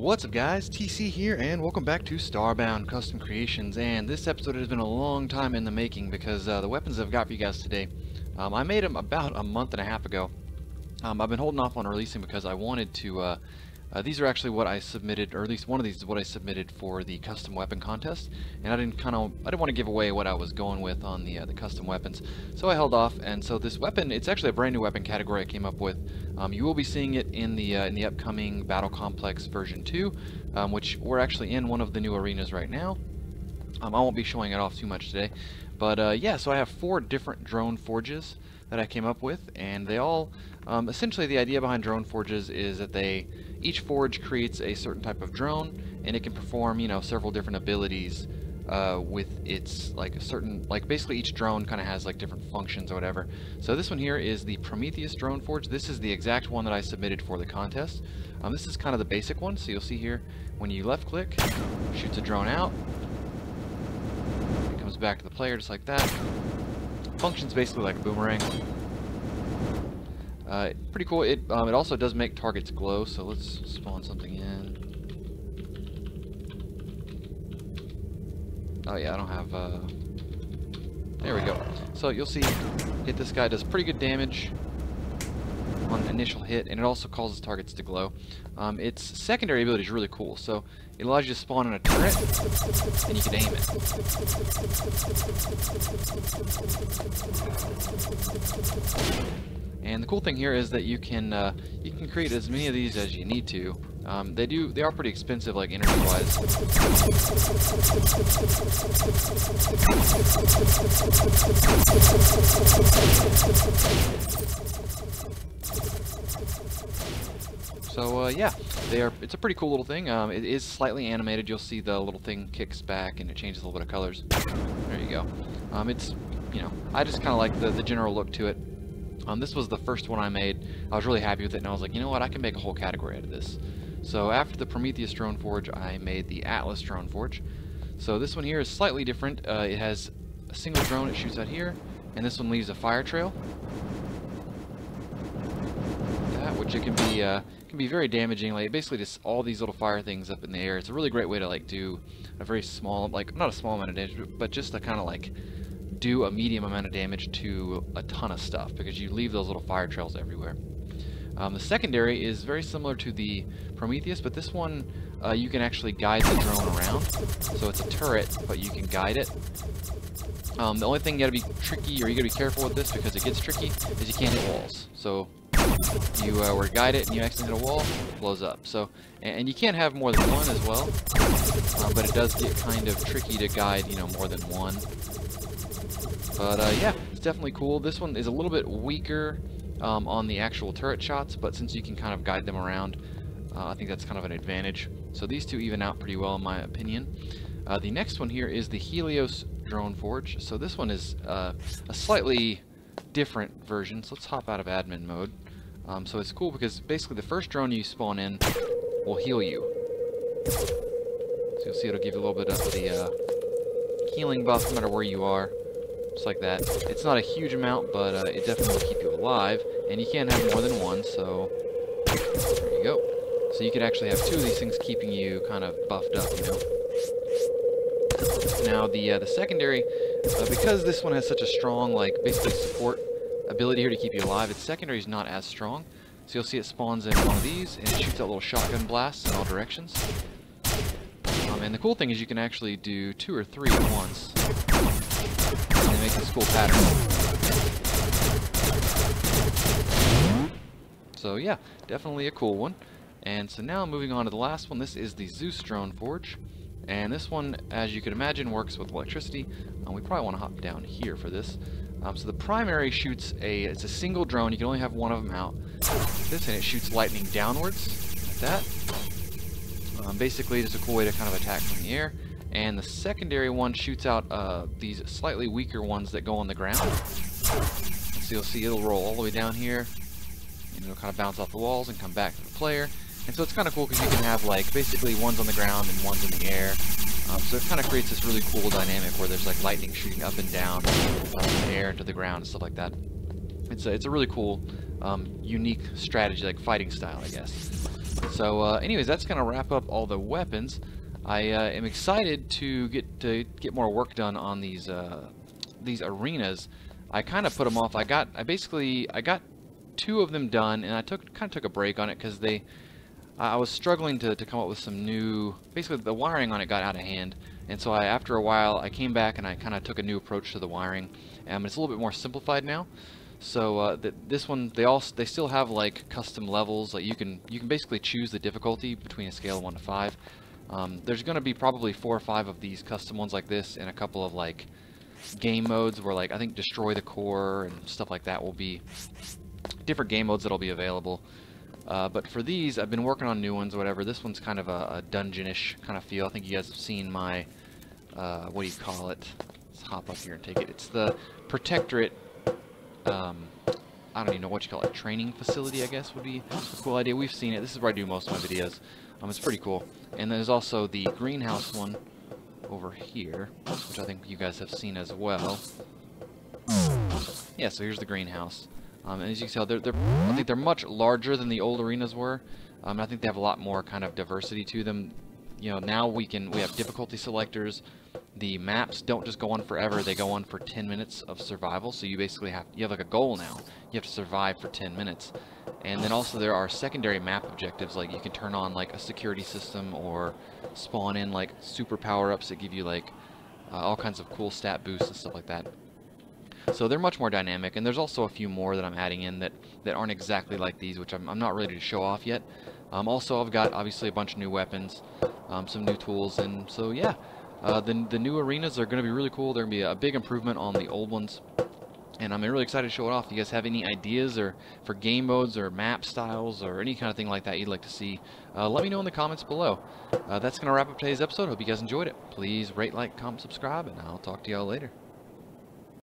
What's up guys, TC here and welcome back to Starbound Custom Creations. And this episode has been a long time in the making because the weapons I've got for you guys today, I made them about a month and a half ago. I've been holding off on releasing because I wanted to, these are actually what I submitted, or at least one of these is what I submitted for the custom weapon contest, and I didn't want to give away what I was going with on the custom weapons, so I held off. And so this weapon, it's actually a brand new weapon category I came up with. You will be seeing it in the upcoming Battle Complex version 2, which we're actually in one of the new arenas right now. I won't be showing it off too much today, but yeah, so I have 4 different drone forges that I came up with, and they all, essentially the idea behind drone forges is that each forge creates a certain type of drone, and it can perform, several different abilities with its, basically each drone kind of has like different functions or whatever. So this one here is the Prometheus drone forge. This is the exact one that I submitted for the contest. This is kind of the basic one, so you'll see here, when you left click, shoots a drone out, it comes back to the player just like that. Functions basically like a boomerang. Pretty cool. It also does make targets glow, so let's spawn something in. Oh yeah, I don't have, there we go. So you'll see, hit this guy, does pretty good damage on initial hit, and it also causes targets to glow. Its secondary ability is really cool, so it allows you to spawn in a turret, and you can aim it. And the cool thing here is that you can create as many of these as you need to. They are pretty expensive, like energy-wise. So yeah, it's a pretty cool little thing. It is slightly animated. You'll see the little thing kicks back and it changes a little bit of colors. There you go. It's, I just kind of like the general look to it. This was the first one I made. I was really happy with it, and I was like, you know what, I can make a whole category out of this. So after the Prometheus drone forge, I made the Atlas drone forge. So this one here is slightly different. It has a single drone it shoots out here, and this one leaves a fire trail. Which it can be very damaging. Like basically just all these little fire things up in the air. It's a really great way to like do a very small, like not a small amount of damage, but just to kind of like do a medium amount of damage to a ton of stuff, because you leave those little fire trails everywhere. The secondary is very similar to the Prometheus, but this one you can actually guide the drone around. So it's a turret, but you can guide it. The only thing you gotta be tricky, or you gotta be careful with this because it gets tricky, is you can't hit walls. So you were to guide it and you accidentally hit a wall, it blows up. So, and you can't have more than one as well, but it does get kind of tricky to guide, more than one. But yeah, it's definitely cool. This one is a little bit weaker on the actual turret shots, but since you can kind of guide them around, I think that's kind of an advantage. So these two even out pretty well in my opinion. The next one here is the Helios drone forge. So this one is a slightly different version. So let's hop out of admin mode. So it's cool because basically the first drone you spawn in will heal you. So you'll see it'll give you a little bit of the healing buff no matter where you are. Just like that. It's not a huge amount, but it definitely will keep you alive. And you can't have more than one, so there you go. So you could actually have 2 of these things keeping you kind of buffed up, Now the secondary, because this one has such a strong, like, basically support ability here to keep you alive, its secondary is not as strong. So you'll see it spawns in one of these, and it shoots out little shotgun blasts in all directions. And the cool thing is you can actually do 2 or 3 at once. And they make this cool pattern. So yeah, definitely a cool one. And so now moving on to the last one, this is the Zeus drone forge. And this one, as you can imagine, works with electricity. We probably want to hop down here for this. So the primary shoots it's a single drone. You can only have one of them out. This, and it shoots lightning downwards, like that. Basically, it's a cool way to kind of attack from the air. And the secondary one shoots out these slightly weaker ones that go on the ground. So you'll see it'll roll all the way down here, and it'll kind of bounce off the walls and come back to the player. And so it's kind of cool because you can have like basically ones on the ground and ones in the air. So it kind of creates this really cool dynamic where there's like lightning shooting up and down from the air to the ground and stuff like that. It's a really cool unique strategy, like fighting style, I guess. So, anyways, that's gonna wrap up all the weapons. I am excited to get more work done on these arenas. I kind of put them off. I got 2 of them done, and I kind of took a break on it because I was struggling to come up with some new. Basically, the wiring on it got out of hand, and so after a while I came back and I kind of took a new approach to the wiring. It's a little bit more simplified now. So this one, they still have like custom levels. Like you can basically choose the difficulty between a scale of 1 to 5. There's going to be probably 4 or 5 of these custom ones like this, and a couple of like game modes where, like, I think destroy the core and stuff like that will be different game modes that'll be available. But for these, I've been working on new ones or whatever. This one's kind of a dungeonish kind of feel. I think you guys have seen my what do you call it? Let's hop up here and take it. It's the Protectorate. I don't even know what you call it. Training facility, I guess, would be a cool idea. We've seen it. This is where I do most of my videos. It's pretty cool. And there's also the greenhouse one over here, which I think you guys have seen as well. Yeah, so here's the greenhouse. And as you can tell, I think they're much larger than the old arenas were. I think they have a lot more kind of diversity to them. You know, now we have difficulty selectors. The maps don't just go on forever; they go on for 10 minutes of survival. So you basically have like a goal now. You have to survive for 10 minutes. And then also there are secondary map objectives, like you can turn on like a security system or spawn in like super power-ups that give you like all kinds of cool stat boosts and stuff like that. So they're much more dynamic, and there's also a few more that I'm adding in that aren't exactly like these, which I'm not ready to show off yet. Also, I've got obviously a bunch of new weapons, some new tools, and so yeah, the new arenas are going to be really cool. They're going to be a big improvement on the old ones, and I'm really excited to show it off. If you guys have any ideas or for game modes or map styles or any kind of thing like that you'd like to see, let me know in the comments below. That's going to wrap up today's episode. Hope you guys enjoyed it. Please rate, like, comment, subscribe, and I'll talk to y'all later.